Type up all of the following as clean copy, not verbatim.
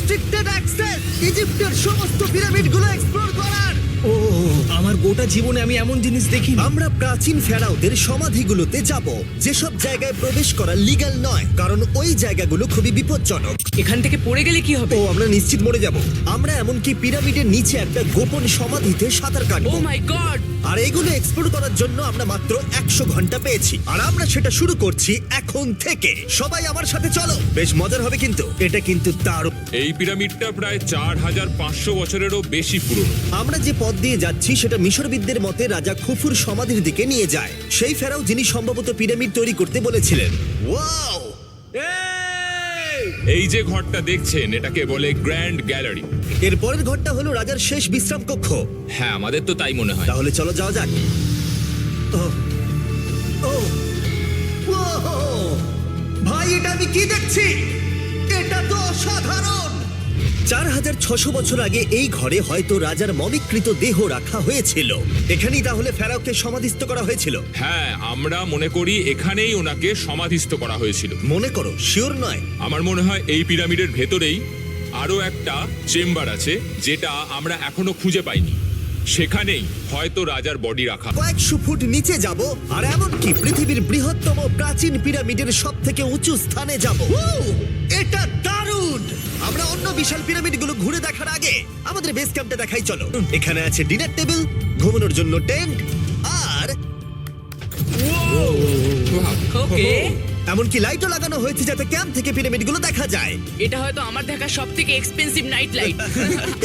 Restricted access ইজিপ্টের সমস্ত পিরামিডগুলো explore করার। ও আমার গোটা জীবনে আমি এমন জিনিস দেখিনি। আমরা প্রাচীন ফেরাওদের সমাধিগুলোতে যাব, যেসব জায়গায় প্রবেশ করা লিগ্যাল নয়, কারণ ওই জায়গাগুলো খুবই বিপজ্জনক। এখান থেকে পড়ে গেলে কি হবে? ও আমরা নিশ্চিত মরে যাব। আমরা এমনকি পিরামিডের নিচে একটা গোপন সমাধিতে সাঁতার ও কাটবো। মাই গড! আর এগুলো এক্সপ্লোর করার জন্য আমরা মাত্র 100 ঘন্টা পেয়েছি, আর আমরা সেটা শুরু করছি এখন থেকে। সবাই আমার সাথে চলো, বেশ মজার হবে কিন্তু। এটা কিন্তু দারুণ। এই পিরামিডটা প্রায় 4500 বছরেরও বেশি পুরনো। আমরা যে পথ দিয়ে যাচ্ছি সেটা মিশরবিদদের মতে রাজা খুফুর সমাধির দিকে নিয়ে যায়, সেই ফেরাও যিনি সম্ভবত পিরামিড তৈরি করতে বলেছিলেন। ওয়াও! এই যে ঘরটা দেখছেন এটাকে বলে গ্র্যান্ড গ্যালারি। এর পরের ঘরটা হলো রাজার শেষ বিশ্রাম কক্ষ। হ্যাঁ, আমাদের তো তাই মনে হয়। তাহলে চলো যাওয়া যাক। ও, ও, ও, ভাই এটা আমি কি দেখছি? এটা তো অসাধারণ। 4600 বছর আগে এই ঘরে হয়তো রাজার মমিকৃত দেহ রাখা হয়েছিল। এখানেই তাহলে ফেরাওকে সমাধিস্থ করা হয়েছিল। হ্যাঁ, আমরা মনে করি এখানেই ওনাকে সমাধিস্থ করা হয়েছিল। মনে করো, শিওর নয়। আমার মনে হয় এই পিরামিডের ভেতরেই আরো একটা চেম্বার আছে যেটা আমরা এখনো খুঁজে পাইনি। সেখানেই হয়তো রাজার বডি রাখা। কয়েকশো ফুট নিচে যাব, আর এমনকি পৃথিবীর বৃহত্তম প্রাচীন পিরামিডের সব থেকে উঁচু স্থানে যাব। এটা দারুণ! আমরা অন্য বিশাল পিরামিডগুলো ঘুরে দেখার আগে আমাদের বেস ক্যাম্পটা দেখাই চলো। এখানে আছে ডিনার টেবিল, ঘুমানোর জন্য টেন্ট, আর ওকে, এমনকি লাইটও লাগানো হয়েছে যাতে ক্যাম্প থেকে পিরামিডগুলো দেখা যায়। এটা হয়তো আমার দেখা সবথেকে এক্সপেন্সিভ নাইট লাইট।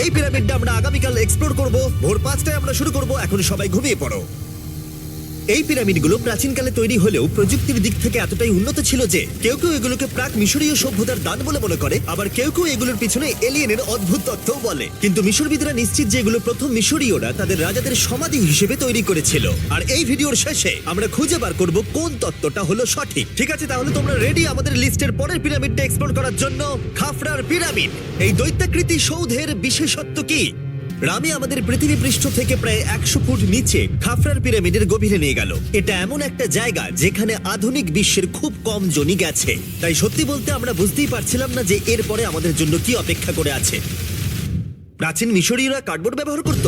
এই পিরামিডটা আমরা আগামীকাল এক্সপ্লোর করব। ভোর 5টায় আমরা শুরু করব। এখন সবাই ঘুমিয়ে পড়ো। এই পিরামিডগুলো প্রাচীনকালে তৈরি হলেও প্রযুক্তির দিক থেকে এতটাই উন্নত ছিল যে কেউ কেউ এগুলোকে প্রাক মিশরীয় সভ্যতার দান বলে মনে করে, আবার কেউ কেউ এগুলোর পিছনে এলিয়েনের অদ্ভুত তত্ত্বও বলে। কিন্তু মিশরবিদরা নিশ্চিত যে এগুলো প্রথম মিশরীয়রা তাদের রাজাদের সমাধি হিসেবে তৈরি করেছিল। আর এই ভিডিওর শেষে আমরা খুঁজে বার করব কোন তত্ত্বটা হলো সঠিক। ঠিক আছে, তাহলে তোমরা রেডি আমাদের লিস্টের পরের পিরামিডটা এক্সপ্লোর করার জন্য? খাফরার পিরামিড। এই দৈত্যাকৃতি সৌধের বিশেষত্ব কি? রামি আমাদের পৃথিবী পৃষ্ঠ থেকে প্রায় 100 ফুট নিচে খাফরার পিরামিডের গভীরে নিয়ে গেল। এটা এমন একটা জায়গা যেখানে আধুনিক বিশ্বের খুব কম জনই গেছে। তাই সত্যি বলতে আমরা বুঝতেই পারছিলাম না যে এরপরে আমাদের জন্য কি অপেক্ষা করে আছে। প্রাচীন মিশরীয়রা কার্ডবোর্ড ব্যবহার করত।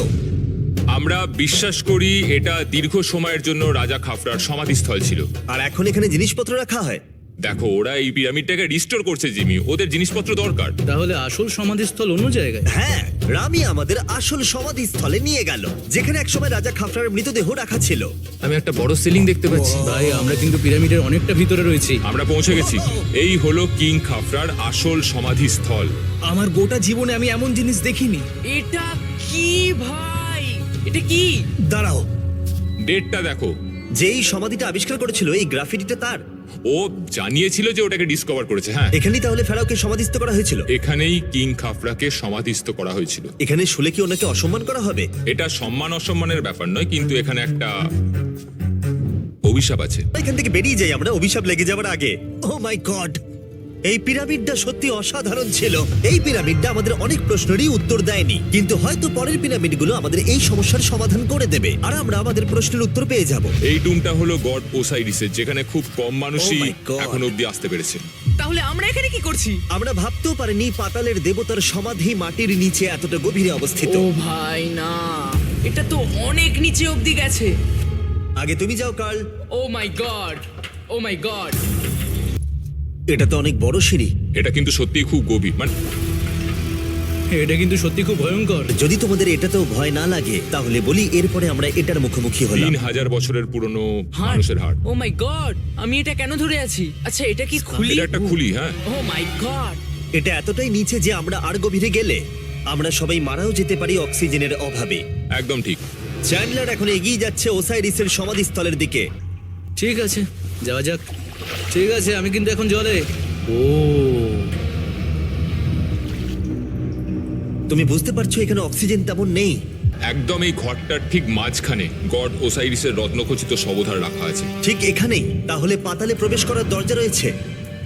আমরা বিশ্বাস করি এটা দীর্ঘ সময়ের জন্য রাজা খাফরার সমাধিস্থল ছিল। আর এখন এখানে জিনিসপত্র রাখা হয়। দেখো, ওরা এই পিরামিডটাকে রিস্টোর করছে জিমি, ওদের জিনিসপত্র দরকার। তাহলে আসল সমাধিস্থল অন্য জায়গায়? হ্যাঁ, রামি আমাদের আসল সমাধিস্থলে নিয়ে গেল, যেখানে একসময় রাজা খাফরার মৃতদেহ রাখা ছিল। আমি একটা বড় সিলিং দেখতে পাচ্ছি। ভাই আমরা কিন্তু পিরামিডের অনেকটা ভিতরে রয়েছি। আমরা পৌঁছে গেছি। এই হলো কিং খাফরার আসল সমাধিস্থল। আমার গোটা জীবনে আমি এমন জিনিস দেখিনি। এটা কি ভাই? এটা কি? দাঁড়াও, ডেটটা দেখো। যেই সমাধিটা আবিষ্কার করেছিল এই গ্রাফিটিটা তার। ও জানিয়েছিল যে ওটাকে ডিসকভার করেছে। হ্যাঁ, এখানেই তাহলে ফেরাওকে সমাধিস্থ করা হয়েছিল। এখানেই কিং খাফরাকে সমাধিস্থ করা হয়েছিল। এখানে শুলে কি ওনাকে অসম্মান করা হবে? এটা সম্মান অসম্মানের ব্যাপার নয়, কিন্তু এখানে একটা অভিশাপ আছে। এখান থেকে বেরিয়ে যাই আমরা অভিশাপ লেগে যাওয়ার আগে। ও মাই গড, এই পিরামিডটা সত্যি অসাধারণ ছিল। এই পিরামিডটা আমাদের অনেক প্রশ্নেরই উত্তর দেয়নি, কিন্তু হয়তো পরের পিরামিডগুলো আমাদের এই সমস্যার সমাধান করে দেবে, আর আমরা আমাদের প্রশ্নের উত্তর পেয়ে যাব। এই ডুমটা হলো গড ওসাইরিসের, যেখানে খুব কম মানুষই Oh my God! এখন অব্দি আসতে পেরেছে। তাহলে আমরা এখানে কি করছি? আমরা ভাবতেও পারিনি পাতালের দেবতার সমাধি মাটির নিচে এতটা গভীরে অবস্থিত। ও ভাই না, এটা তো অনেক নিচে অবধি গেছে। আগে তুমি যাও কার্ল। ও মাই গড, ও মাই গড। এটা তো অনেক বড় সিঁড়ি। এটা কিন্তু সত্যিই খুব গভীর। মানে এটা কিন্তু সত্যি খুব ভয়ঙ্কর। যদি তোমাদের এটাতেও ভয় না লাগে তাহলে বলি, এরপরে আমরা এটার মুখোমুখি হলাম। 3000 বছরের পুরনো হার্ট। মানুষের হাড়। ও মাই গড, আমি এটা কেন ধরে আছি? আচ্ছা, এটা কি খুলি? এটা একটা খুলি। হ্যাঁ, ও মাই গড। এটা এতটাই নিচে যে আমরা আর গভীরে গেলে আমরা সবাই মারাও যেতে পারি অক্সিজেনের অভাবে। একদম ঠিক। চ্যান্ডলার এখন এগিয়ে যাচ্ছে ওসাইরিসের সমাধিস্থলের দিকে। ঠিক আছে, যাওয়া যাক। ঠিক আছে, আমি কিন্তু এখন জলে। ও তুমি বুঝতে পারছো এখানে অক্সিজেন তেমন নেই। একদম এই ঘরটার ঠিক মাঝখানে গড ওসাইরিসের রত্নখচিত শবধার রাখা আছে। ঠিক এখানেই তাহলে পাতালে প্রবেশ করার দরজা রয়েছে।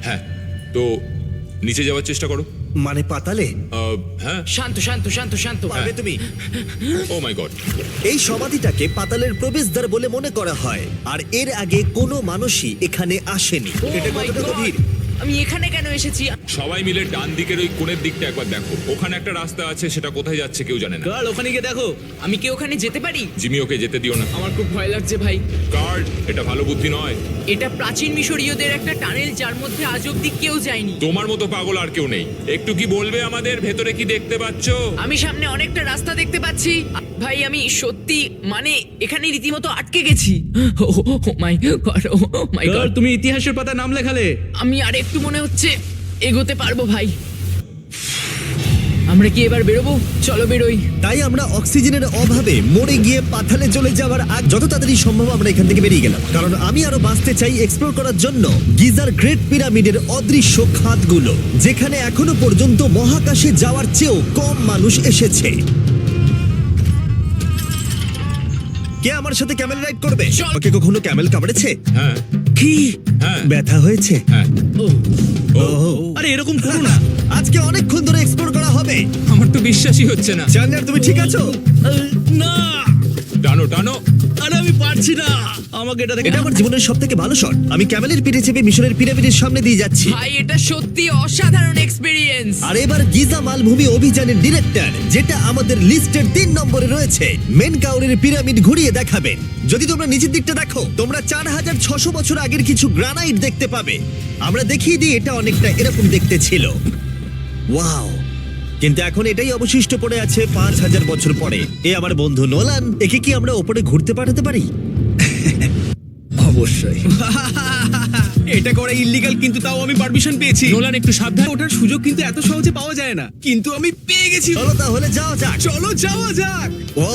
হ্যাঁ, তো নিচে যাওয়ার চেষ্টা করো। মানে পাতালে? হ্যাঁ। শান্ত শান্ত শান্ত শান্ত। পারবে তুমি? ও মাই গড। এই সমাধিটাকে পাতালের প্রবেশদ্বার বলে মনে করা হয়, আর এর আগে কোনো মানুষই এখানে আসেনি। Oh এটা my কতটা God! গভীর? আমি এখানে কেন এসেছি? সবাই মিলে ডান দিকের ওই কোণের দিকটা একবার দেখো, ওখানে একটা রাস্তা আছে, সেটা কোথায় যাচ্ছে কেউ জানে না। কাল ওখানে গিয়ে দেখো। আমি কি ওখানে যেতে পারি? জিমি, ওকে যেতে দিও না। আমার খুব ভয় লাগছে ভাই। কার্ড, এটা ভালো বুদ্ধি নয়। এটা প্রাচীন মিশরীয়দের একটা টানেল যার মধ্যে আজ অব্দি কেউ যায়নি। তোমার মতো পাগল আর কেউ নেই। একটু কি বলবে আমাদের ভেতরে কি দেখতে পাচ্ছো? আমি সামনে অনেকটা রাস্তা দেখতে পাচ্ছি। ভাই আমি সত্যি মানে এখানে রীতিমতো আটকে গেছি। ও মাই গড, ও মাই কাল গড। তুমি ইতিহাসের পাতা নাম লেখালে। আমি আর একটু মনে হচ্ছে এগোতে পারবো ভাই। আমরা কি এবার বেরোবো? চলো বেরোই। তাই আমরা অক্সিজেনের অভাবে মরে গিয়ে পাতালে চলে যাওয়ার আগ যত তাড়াতাড়ি সম্ভব আমরা এখান থেকে বেরিয়ে গেলাম, কারণ আমি আরো বাঁচতে চাই এক্সপ্লোর করার জন্য গিজার গ্রেট পিরামিডের অদৃশ্য খাতগুলো, যেখানে এখনো পর্যন্ত মহাকাশে যাওয়ার চেয়েও কম মানুষ এসেছে। কে আমার সাথে ক্যামেল রাইড করবে? চল। ওকে কখনো ক্যামেল কামড়েছে? হ্যাঁ কি হ্যাঁ ব্যথা হয়েছে? হ্যাঁ। আরে এরকম করো না। আজকে অনেকক্ষণ ধরে এক্সপ্লোর করা হবে। আমার তো বিশ্বাসই হচ্ছে না। জানলার তুমি ঠিক আছো? না, টানো টানো। আরে আমি পারছি না। আমাকে এটা থেকে এটা আমার জীবনের সব থেকে ভালো শট। আমি ক্যামেলের পিঠে চেপে মিশরের পিরামিডের সামনে দিয়ে যাচ্ছি। ভাই এটা সত্যি অসাধারণ এক্সপেরিয়েন্স। আর এবার গিজা মালভূমি অভিযানের ডিরেক্টর, যেটা আমাদের লিস্টের 3 নম্বরে রয়েছে, মেনকাউরের পিরামিড ঘুরিয়ে দেখাবেন। যদি তোমরা নিচের দিকটা দেখো, তোমরা 4600 বছর আগের কিছু গ্রানাইট দেখতে পাবে। আমরা দেখিয়ে দিই, এটা অনেকটা এরকম দেখতে ছিল। ওয়াও! কিন্তু এখন এটাই অবশিষ্ট পড়ে আছে 5000 বছর পরে। এ আমার বন্ধু নোলান, একে কি আমরা ওপরে ঘুরতে পাঠাতে পারি? অবশ্যই। এটা করা ইল্লিগাল, কিন্তু তাও আমি পারমিশন পেয়েছি। নোলান একটু সাবধান। ওটার সুযোগ কিন্তু এত সহজে পাওয়া যায় না, কিন্তু আমি পেয়ে গেছি। চলো তাহলে যাওয়া যাক। চলো যাওয়া যাক। ও,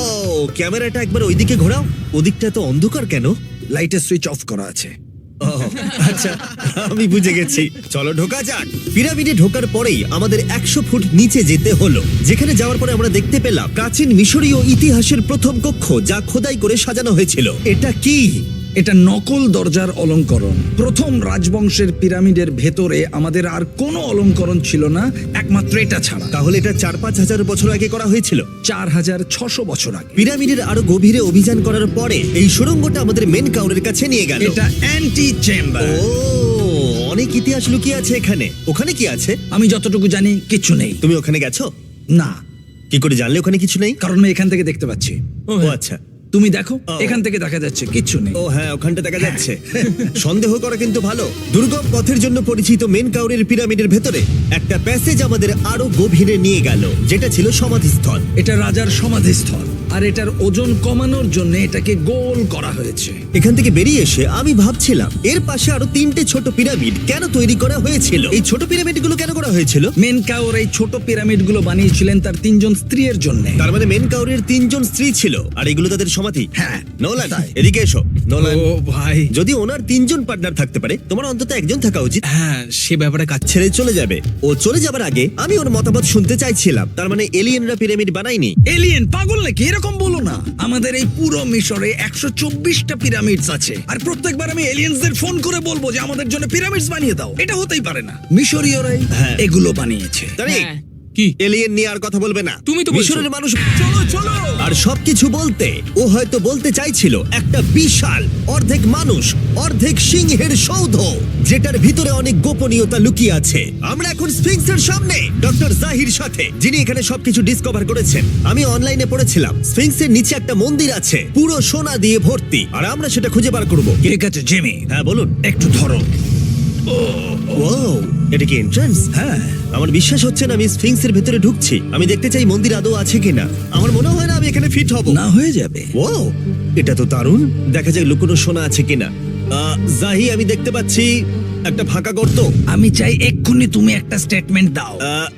ক্যামেরাটা একবার ওইদিকে ঘোরাও। ওদিকটা তো অন্ধকার কেন? লাইটের সুইচ অফ করা আছে। ও, আচ্ছা, আমি বুঝে গেছি। চলো ঢোকা যাক। পিরামিডে ঢোকার পরেই আমাদের 100 ফুট নিচে যেতে হলো, যেখানে যাওয়ার পরে আমরা দেখতে পেলাম প্রাচীন মিশরীয় ইতিহাসের প্রথম কক্ষ, যা খোদাই করে সাজানো হয়েছিল। এটা কি? এটা নকল দরজার অলঙ্করণ। প্রথম রাজবংশের পিরামিডের ভেতরে আমাদের আর কোনো অলঙ্করণ ছিল না, একমাত্র এটা ছাড়া। তাহলে এটা 4-5 হাজার বছর আগে করা হয়েছিল। 4600 বছর আগে। পিরামিডের আরো গভীরে অভিযান করার পরে এই সুড়ঙ্গটা আমাদের মেন কাউরের কাছে নিয়ে গেল। এটা অ্যান্টি চেম্বার। ও, অনেক ইতিহাস লুকিয়ে আছে এখানে। ওখানে কি আছে? আমি যতটুকু জানি কিছু নেই। তুমি ওখানে গেছো? না, কি করে জানলে ওখানে কিছু নেই? কারণ আমি এখান থেকে দেখতে পাচ্ছি। ও আচ্ছা। তুমি দেখো, ও। এখান থেকে দেখা যাচ্ছে কিচ্ছু নেই। ও হ্যাঁ, ওখানটা দেখা যাচ্ছে। সন্দেহ করা কিন্তু ভালো। দুর্গম পথের জন্য পরিচিত মেন কাউরের পিরামিডের ভেতরে একটা প্যাসেজ আমাদের আরো গভীরে নিয়ে গেল, যেটা ছিল সমাধিস্থল। এটা রাজার সমাধিস্থল, আর এটার ওজন কমানোর জন্য এটাকে গোল করা হয়েছে। এখান থেকে বেরিয়ে এসে আমি ভাবছিলাম, এর পাশে আরো 3টে ছোট পিরামিড কেন তৈরি করা হয়েছিল? এই ছোট পিরামিডগুলো কেন করা হয়েছিল? মেনকাওর এই ছোট পিরামিডগুলো বানিয়েছিলেন তার 3 জন স্ত্রীর জন্য। তার মানে মেন কাউরের 3 জন স্ত্রী ছিল, আর এগুলো তাদের সমাধি। হ্যাঁ, নোলান, এদিকে এসো। নোলান, ও ভাই, যদি ওনার 3 জন পার্টনার থাকতে পারে, তোমার অন্তত একজন থাকা উচিত। হ্যাঁ সে ব্যাপারে কাজ। ছেড়ে চলে যাবে। ও চলে যাবার আগে আমি ওর মতামত শুনতে চাইছিলাম। তার মানে এলিয়েনরা পিরামিড বানায়নি? এলিয়েন পাগল নাকি? এরকম বলো না। আমাদের এই পুরো মিশরে 124টা পিরামিডস আছে, আর প্রত্যেকবার আমি এলিয়েন্সদের ফোন করে বলবো যে আমাদের জন্য পিরামিডস বানিয়ে দাও। এটা হতেই পারে না। মিশরীয়রাই হ্যাঁ। এগুলো বানিয়েছে। তারিক, হ্যাঁ। কি? এলিয়েন নিয়ে আর কথা বলবে না। তুমি তো বলছো। মিশরের মানুষ। চলো চলো। আর সবকিছু বলতে ও হয়তো বলতে চাইছিল একটা বিশাল অর্ধেক মানুষ অর্ধেক সিংহের সৌধ, যেটার ভিতরে অনেক গোপনীয়তা লুকিয়ে আছে। আমরা এখন স্ফিংসের সামনে ডক্টর জাহির সাথে, যিনি এখানে সবকিছু ডিসকভার করেছেন। আমি অনলাইনে পড়েছিলাম স্ফিংসের নিচে একটা মন্দির আছে, পুরো সোনা দিয়ে ভর্তি, আর আমরা সেটা খুঁজে বার করব। ঠিক আছে জিমি, হ্যাঁ বলুন। একটু ধরো। ও, এটা কি এন্ট্রান্স? হ্যাঁ, আমার বিশ্বাস হচ্ছে না আমি স্ফিংসের ভেতরে ঢুকছি। আমি দেখতে চাই মন্দির আদৌ আছে কিনা। আমার মনে হয় না আমি এখানে ফিট হব। না হয়ে যাবে। ও, এটা তো দারুণ। দেখা যাক লুকোনো সোনা আছে কিনা। জাহি, আমি দেখতে পাচ্ছি একটা ফাঁকা গর্ত। আমি চাই এক্ষুনি তুমি একটা স্টেটমেন্ট দাও। আহ,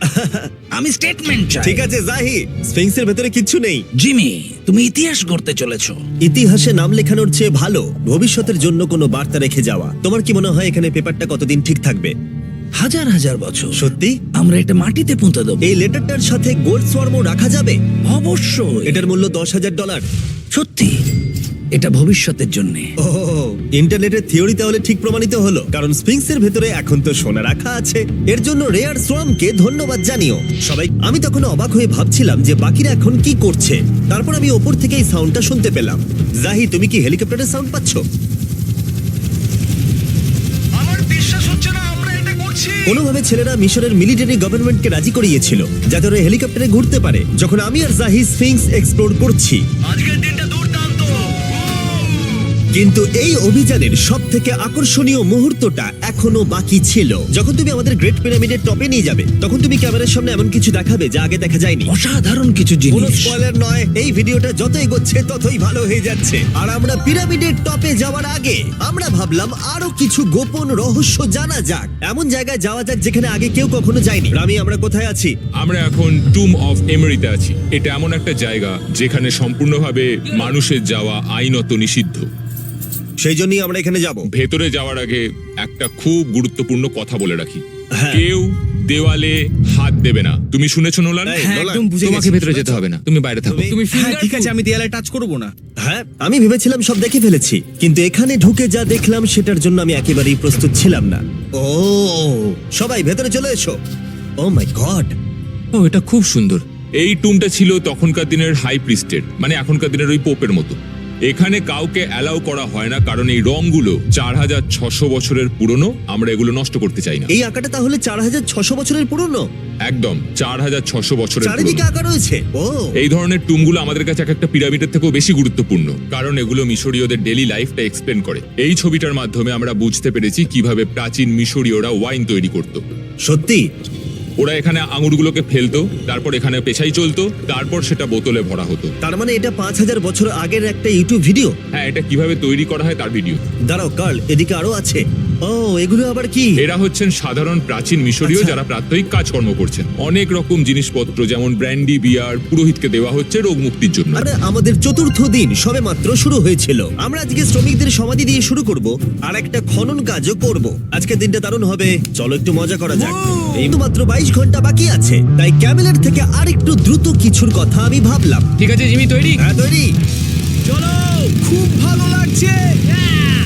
আমি স্টেটমেন্ট চাই। ঠিক আছে জাহি, স্ফিংসের ভেতরে কিচ্ছু নেই। জিমি, তুমি ইতিহাস গড়তে চলেছো। ইতিহাসে নাম লেখানোর চেয়ে ভালো ভবিষ্যতের জন্য কোনো বার্তা রেখে যাওয়া। তোমার কি মনে হয় এখানে পেপারটা কতদিন ঠিক থাকবে? হাজার হাজার বছর। সত্যি? আমরা এটা মাটিতে পুঁতে দেবো। এই লেটারটার সাথে গোল্ড সোয়ার্মও রাখা যাবে? অবশ্যই। এটার মূল্য $10,000। সত্যি, এটা ভবিষ্যতের জন্য। ও, ইন্টারনেটের থিওরি তাহলে ঠিক প্রমাণিত হলো, কারণ স্ফিংসের ভেতরে এখন তো সোনা রাখা আছে। এর জন্য রেয়ার সোয়ামকে ধন্যবাদ জানিও সবাই। আমি তখন অবাক হয়ে ভাবছিলাম যে বাকিরা এখন কি করছে। তারপর আমি ওপর থেকে এই সাউন্ডটা শুনতে পেলাম। জাহি, তুমি কি হেলিকপ্টারের সাউন্ড পাচ্ছ? আমার বিশ্বাস হচ্ছে না আমরা এটা করছি। কোনোভাবে ছেলেরা মিশরের মিলিটারি গভর্নমেন্টকে রাজি করিয়েছিল যাতে ওরা হেলিকপ্টারে ঘুরতে পারে যখন আমি আর জাহি স্ফিংস এক্সপ্লোর করছি। আজকের দিনটা দুর্দান্ত। কিন্তু এই অভিযানের সব থেকে আকর্ষণীয় মুহূর্তটা এখনো বাকি ছিল। যখন তুমি আমাদের গ্রেট পিরামিডের টপে নিয়ে যাবে তখন তুমি ক্যামেরার সামনে এমন কিছু দেখাবে যা আগে দেখা যায়নি। অসাধারণ কিছু কোনো জিনিস। স্পয়লার নয়, এই ভিডিওটা যত এগোচ্ছে ততই ভালো হয়ে যাচ্ছে। আর আমরা পিরামিডের টপে যাওয়ার আগে আমরা ভাবলাম আরো কিছু গোপন রহস্য জানা যাক, এমন জায়গায় যাওয়া যাক যেখানে আগে কেউ কখনো যায়নি। রামি, আমরা কোথায় আছি? আমরা এখন টুম অফ এমেরিতে আছি। এটা এমন একটা জায়গা যেখানে সম্পূর্ণভাবে মানুষের যাওয়া আইনত নিষিদ্ধ। সেই জন্যই আমরা এখানে যাব। ভেতরে যাওয়ার আগে একটা খুব গুরুত্বপূর্ণ কথা বলে রাখি, হ্যাঁ। কেউ দেওয়ালে হাত দেবে না। তুমি শুনেছো নোলান? এই, হ্যাঁ, নোলান, একদম বুঝে তোমাকে গেছি। ভেতরে যেতে হবে না, তুমি বাইরে থাকো। তুমি হ্যাঁ, ফিঙ্গার ঠিক আছে, আমি দেয়ালে টাচ করব না। হ্যাঁ, আমি ভেবেছিলাম সব দেখে ফেলেছি, কিন্তু এখানে ঢুকে যা দেখলাম সেটার জন্য আমি একেবারেই প্রস্তুত ছিলাম না। ও, সবাই ভেতরে চলে এসো। ও মাই গড, ও, এটা খুব সুন্দর। এই টুমটা ছিল তখনকার দিনের হাই প্রিস্টের, মানে এখনকার দিনের ওই পোপের মতো। এখানে কাউকে অ্যালাউ করা হয় না কারণ এই রংগুলো 4600 বছরের পুরনো। আমরা এগুলো নষ্ট করতে চাই না। এই আঁকাটা তাহলে 4600 বছরের পুরনো? একদম 4600 বছরের চারিদিকে পুরনো। আঁকা রয়েছে। ও, এই ধরনের টুমগুলো আমাদের কাছে এক একটা পিরামিডের থেকেও বেশি গুরুত্বপূর্ণ, কারণ এগুলো মিশরীয়দের ডেইলি লাইফটা এক্সপ্লেন করে। এই ছবিটার মাধ্যমে আমরা বুঝতে পেরেছি কিভাবে প্রাচীন মিশরীয়রা ওয়াইন তৈরি করত। সত্যি? ওরা এখানে আঙুরগুলোকে ফেলতো, তারপর এখানে পেশাই চলতো, তারপর সেটা বোতলে ভরা হতো। তার মানে এটা 5000 বছর আগের একটা ইউটিউব ভিডিও? হ্যাঁ, এটা কিভাবে তৈরি করা হয় তার ভিডিও। দাঁড়াও কার্ল, এদিকে আরো আছে। ও, এগুলো আবার কি? এরা হচ্ছেন সাধারণ প্রাচীন মিশরীয় আচ্ছা। যারা প্রাত্যহিক কাজকর্ম করছেন। অনেক রকম জিনিসপত্র যেমন ব্র্যান্ডি, বিয়ার পুরোহিতকে দেওয়া হচ্ছে রোগ মুক্তির জন্য। আরে, আমাদের চতুর্থ দিন সবে মাত্র শুরু হয়েছিল। আমরা আজকে শ্রমিকদের সমাধি দিয়ে শুরু করব আর একটা খনন কাজও করব। আজকের দিনটা দারুণ হবে, চলো একটু মজা করা যাক। এই তো মাত্র 22 ঘন্টা বাকি আছে, তাই ক্যামেলের থেকে আরেকটু দ্রুত কিছুর কথা আমি ভাবলাম। ঠিক আছে জিমি, তৈরি? হ্যাঁ, তৈরি। চলো। খুব ভালো লাগছে।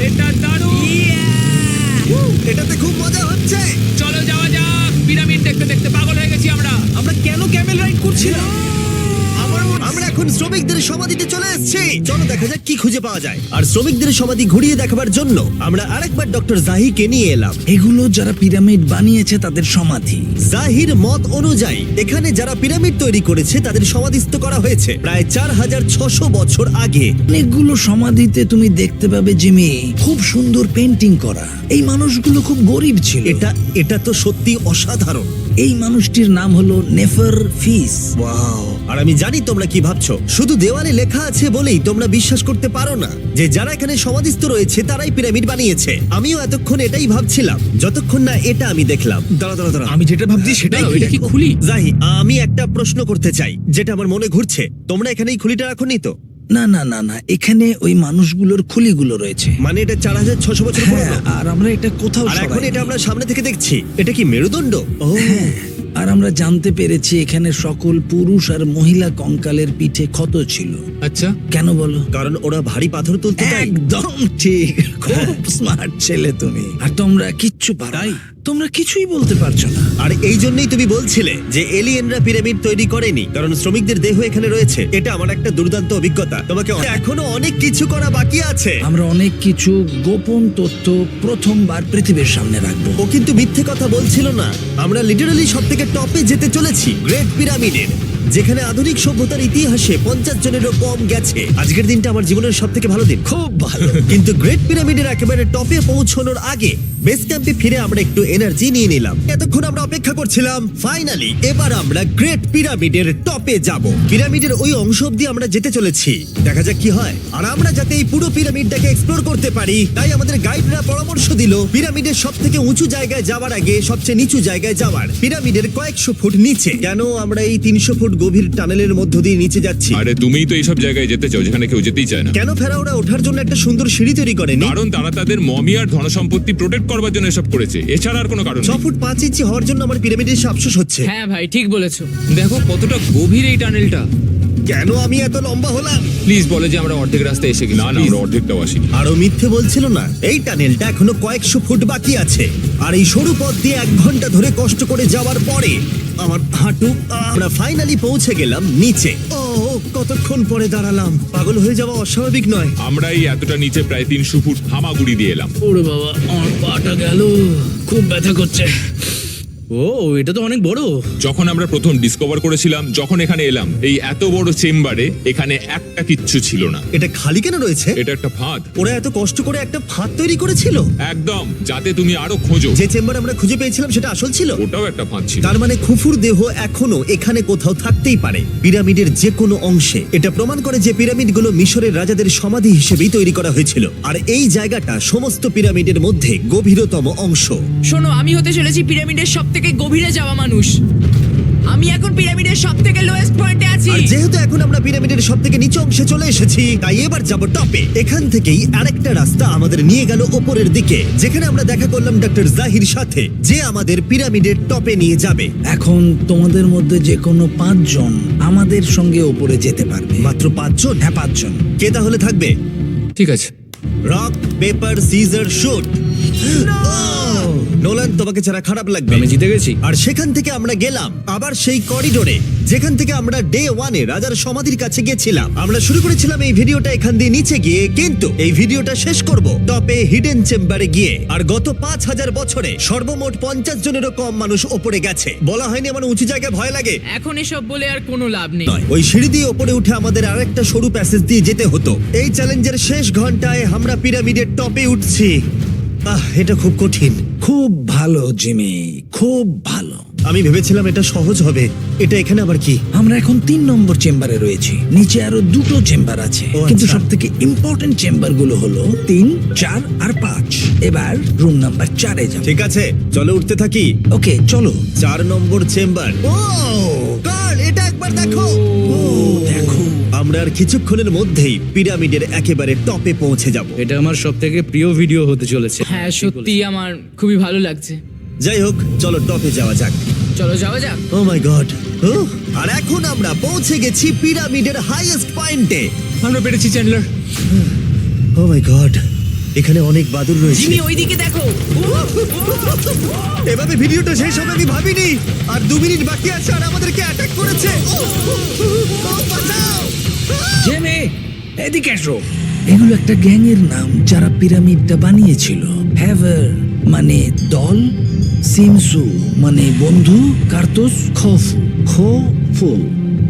এটা দারুণ। এটাতে খুব মজা হচ্ছে। চলো যাওয়া যাক। পিরামিড দেখতে দেখতে পাগল হয়ে গেছি আমরা। আমরা কেন ক্যামেল রাইড করছিলাম? আমরা এখন শ্রমিকদের সমাধিতে চলে এসেছি। চলো দেখা যাক কি খুঁজে পাওয়া যায়। আর শ্রমিকদের সমাধি ঘুরিয়ে দেখাবার জন্য আমরা আরেকবার ডক্টর জাহিকে নিয়ে এলাম। এগুলো যারা পিরামিড বানিয়েছে তাদের সমাধি। জাহির মত অনুযায়ী এখানে যারা পিরামিড তৈরি করেছে তাদের সমাধিস্থ করা হয়েছে প্রায় 4600 বছর আগে। অনেকগুলো সমাধিতে তুমি দেখতে পাবে জিমি খুব সুন্দর পেন্টিং করা। এই মানুষগুলো খুব গরিব ছিল। এটা তো সত্যি অসাধারণ। এই মানুষটির নাম হলো নেফার ফিস। ওয়াও! আর আমি জানি তোমরা কি ভাবছো। শুধু দেওয়ালে লেখা আছে বলেই তোমরা বিশ্বাস করতে পারো না যে যারা এখানে সমাধিস্থ রয়েছে তারাই পিরামিড বানিয়েছে। আমিও এতক্ষণ এটাই ভাবছিলাম যতক্ষণ না এটা আমি দেখলাম। দাঁড়া। আমি যেটা ভাবছি সেটাই দাঁড়াও, এটা কি খুলি? জাহি, আমি একটা প্রশ্ন করতে চাই যেটা আমার মনে ঘুরছে। তোমরা এখানে এই খুলিটা রাখোনি তো? না না না না, এখানে ওই মানুষগুলোর খুলিগুলো রয়েছে। মানে এটা 4600 বছর হ্যাঁ, পুরনো। আর আমরা এটা কোথাও আর এখন সরাইনি। এটা আমরা সামনে থেকে দেখছি। এটা কি মেরুদণ্ড? ও, হ্যাঁ, আর আমরা জানতে পেরেছি এখানে সকল পুরুষ আর মহিলা কঙ্কালের পিঠে ক্ষত ছিল। আচ্ছা, কেন বলো? কারণ ওরা ভারী পাথর তুলতে তাই। একদম ঠিক, খুব স্মার্ট ছেলে তুমি। আর তোমরা কিচ্ছু পারো না। তোমরা কিছুই বলতে পারছো না। আর এই জন্যই তুমি বলছিলে যে এলিয়েনরা পিরামিড তৈরি করেনি, কারণ শ্রমিকদের দেহ এখানে রয়েছে। এটা আমার একটা দুর্দান্ত অভিজ্ঞতা। তোমাকে এখনো অনেক কিছু করা বাকি আছে। আমরা অনেক কিছু গোপন তথ্য প্রথমবার পৃথিবীর সামনে রাখবো। ও কিন্তু মিথ্যে কথা বলছিল না। আমরা লিটারালি সব থেকে টপে যেতে চলেছি, গ্রেট পিরামিডের, যেখানে আধুনিক সভ্যতার ইতিহাসে 50 জনেরও কম গেছে। আজকের দিনটা আমার জীবনের সব থেকে ভালো দিন। খুব ভালো। কিন্তু গ্রেট পিরামিডের একেবারে টপে পৌঁছানোর আগে বেস ক্যাম্পে ফিরে আমরা একটু এনার্জি নিয়ে নিলাম। এতক্ষণ আমরা অপেক্ষা করছিলাম, ফাইনালি এবার আমরা গ্রেট পিরামিডের টপে যাব। পিরামিডের ওই অংশ অব্দি আমরা যেতে চলেছি, দেখা যাক কি হয়। আর আমরা যাতে এই পুরো পিরামিডটাকে এক্সপ্লোর করতে পারি তাই আমাদের গাইডরা পরামর্শ দিল পিরামিডের সব থেকে উঁচু জায়গায় যাওয়ার আগে সবচেয়ে নিচু জায়গায় যাওয়ার। পিরামিডের কয়েকশো ফুট নিচে। কেন আমরা এই 300 ফুট গভীর টানেলের মধ্য দিয়ে নিচে যাচ্ছি? আরে তুমিই তো এইসব জায়গায় যেতে চাও যেখানে কেউ যেতেই চায় না। কেন ফেরাওরা ওঠার জন্য একটা সুন্দর সিঁড়ি তৈরি করেনি? কারণ তারা তাদের মমি আর ধনসম্পত্তি প্রোটেক্ট করবার জন্য এসব করেছে, এছাড়া আর কোনো কারণ 6 নেই। ফুট 5 ইঞ্চি হওয়ার জন্য আমার পিরামিডের এসে আফসোস হচ্ছে। হ্যাঁ ভাই, ঠিক বলেছো। দেখো কতটা গভীর এই টানেলটা। কেন আমি এত লম্বা হলাম? প্লিজ বলে যে আমরা অর্ধেক রাস্তায় এসে গেছি। না না, আমরা অর্ধেকটাও আসিনি। আরো মিথ্যে বলছিল না। এই টানেলটা এখনো কয়েকশো ফুট বাকি আছে। আর এই সরু পথ দিয়ে 1 ঘন্টা ধরে কষ্ট করে যাওয়ার পরে আমার হাঁটু, আমরা ফাইনালি পৌঁছে গেলাম নিচে। ও, কতক্ষণ পরে দাঁড়ালাম। পাগল হয়ে যাওয়া অস্বাভাবিক নয়। আমরা এই এতটা নিচে প্রায় 300 ফুট হামাগুড়ি দিয়ে এলাম। ওরে বাবা, আমার পাটা গেল, খুব ব্যথা করছে। ও এটা তো অনেক বড়। যখন আমরা প্রথম ডিসকভার করেছিলাম, যখন এখানে এলাম, এই এত বড় চেম্বারে এখানে একটা কিচ্ছু ছিল না। এটা খালি কেন রয়েছে? এটা একটা ফাঁদ। ওরা এত কষ্ট করে একটা ফাঁদ তৈরি করেছিল। একদম, যাতে তুমি আরো খোঁজো। যে চেম্বার আমরা খুঁজে পেয়েছিলাম সেটা আসল ছিল। ওটাও একটা ফাঁদ ছিল। তার মানে খুফুর দেহ এখনো এখানে কোথাও থাকতেই পারে, পিরামিডের যে কোনো অংশে। এটা প্রমাণ করে যে পিরামিডগুলো মিশরের রাজাদের সমাধি হিসেবেই তৈরি করা হয়েছিল, আর এই জায়গাটা সমস্ত পিরামিডের মধ্যে গভীরতম অংশ। শোনো, আমি হতে চলেছি পিরামিডের সব থেকে গভীরে যাওয়া মানুষ। আমি এখন পিরামিডের সব থেকে লোয়েস্ট পয়েন্টে আছি। আর যেহেতু এখন আমরা পিরামিডের সব থেকে নিচু অংশে চলে এসেছি, তাই এবার যাব টপে। এখান থেকেই আরেকটা রাস্তা আমাদের নিয়ে গেল ওপরের দিকে, যেখানে আমরা দেখা করলাম ডক্টর জাহির সাথে, যে আমাদের পিরামিডের টপে নিয়ে যাবে। এখন তোমাদের মধ্যে যে কোনো 5 জন আমাদের সঙ্গে ওপরে যেতে পারবে। মাত্র 5 জন? হ্যাঁ, 5 জন। কে তাহলে থাকবে? ঠিক আছে। Rock paper scissor shoot. Nolan, তোমাকে ছাড়া খারাপ লাগবে। আমি জিতে গেছি। আর সেখান থেকে আমরা গেলাম আবার সেই করিডোরে, যেখান থেকে আমরা ডে 1 এ রাজার সমাধির কাছে গেছিলাম। আমরা শুরু করেছিলাম এই ভিডিওটা এখান দিয়ে নিচে গিয়ে, কিন্তু এই ভিডিওটা শেষ করব টপে হিডেন চেম্বারে গিয়ে। আর গত 5000 বছরে সর্বমোট 50 জনেরও কম মানুষ ওপরে গেছে। বলা হয়নি আমার উঁচু জায়গায় ভয় লাগে? এখন এসব বলে আর কোনো লাভ নেই। নয়, ওই সিঁড়ি দিয়ে ওপরে উঠে আমাদের আরেকটা সরু প্যাসেজ দিয়ে যেতে হতো। এই চ্যালেঞ্জের শেষ ঘন্টায় আমরা পিরামিডের টপে উঠছি। এটা খুব কঠিন। খুব ভালো জিমি, খুব ভালো। আমি ভেবেছিলাম এটা সহজ হবে। এটা এখানে আবার কি? আমরা এখন 3 নম্বর চেম্বারে রয়েছি। নিচে আরো 2টো চেম্বার আছে, ও, কিন্তু আচ্ছা। সব থেকে ইম্পর্টেন্ট চেম্বার গুলো হলো 3, 4 আর 5। এবার রুম নাম্বার 4-এ যাবো। ঠিক আছে, চলো উঠতে থাকি। ওকে, চলো। 4 নম্বর চেম্বার। ও কার্ল, এটা একবার দেখো। দেখো, আমরা আর কিছুক্ষণের মধ্যেই পিরামিডের একেবারে টপে পৌঁছে যাব। এটা আমার সব থেকে প্রিয় ভিডিও হতে চলেছে। হ্যাঁ, সত্যি আমার খুবই ভালো লাগছে। যাই হোক, চলো টপে যাওয়া যাক। চলো যাওয়া যাক। ও মাই গড। আর এখন আমরা পৌঁছে গেছি পিরামিডের হাইয়েস্ট পয়েন্টে। আমরা পেরেছি চ্যান্ডলার। ও মাই গড, এখানে অনেক বাদুড় রয়েছে। জিমি, ওইদিকে দেখো। এভাবে ভিডিওটা শেষ হবে আমি ভাবিনি। আর 2 মিনিট বাকি আছে আর আমাদেরকে অ্যাটাক করেছে। বাঁচাও! জেমে, এদিকে এসো। এগুলো একটা গ্যাংয়ের নাম যারা পিরামিডটা বানিয়েছিল। হ্যাভার মানে দল, সিমসু মানে বন্ধু, কার্তুস খোফু, খোফু।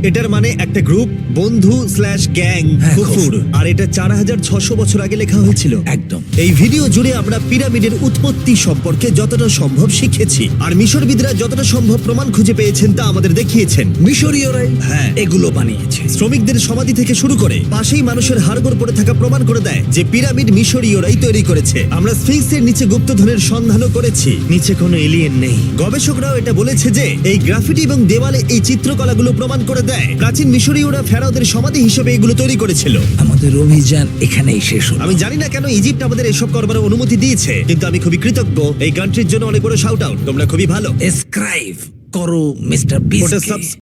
এটার মানে একটা গ্রুপ, বন্ধু স্ল্যাশ গ্যাং, হ্যাঁ, কুকুর। আর এটা 4600 বছর আগে লেখা হয়েছিল। একদম। এই ভিডিও জুড়ে আমরা পিরামিডের উৎপত্তি সম্পর্কে যতটা সম্ভব শিখেছি, আর মিশরবিদরা যতটা সম্ভব প্রমাণ খুঁজে পেয়েছেন তা আমাদের দেখিয়েছেন। মিশরীয়রাই হ্যাঁ। এগুলো বানিয়েছে। শ্রমিকদের সমাধি থেকে শুরু করে পাশেই মানুষের হাড়গোড় পড়ে থাকা প্রমাণ করে দেয় যে পিরামিড মিশরীয়রাই তৈরি করেছে। আমরা স্ফিংসের নিচে গুপ্তধনের সন্ধানও করেছি, নিচে কোনো এলিয়েন নেই। গবেষকরাও এটা বলেছে যে এই গ্রাফিটি এবং দেওয়ালে এই চিত্রকলাগুলো প্রমাণ করে দেয় প্রাচীন মিশরীয়রা ফেরাওদের সমাধি হিসেবে এগুলো তৈরি করেছিল। আমাদের অভিযান এখানেই শেষ হলো। আমি জানি না কেন ইজিপ্ট আমাদের এসব করবার অনুমতি দিয়েছে, কিন্তু আমি খুবই কৃতজ্ঞ। এই কান্ট্রির জন্য অনেক বড় শাউট আউট, তোমরা খুবই ভালো। এসক্রাইব করো মিস্টার বিস্ট। ওটা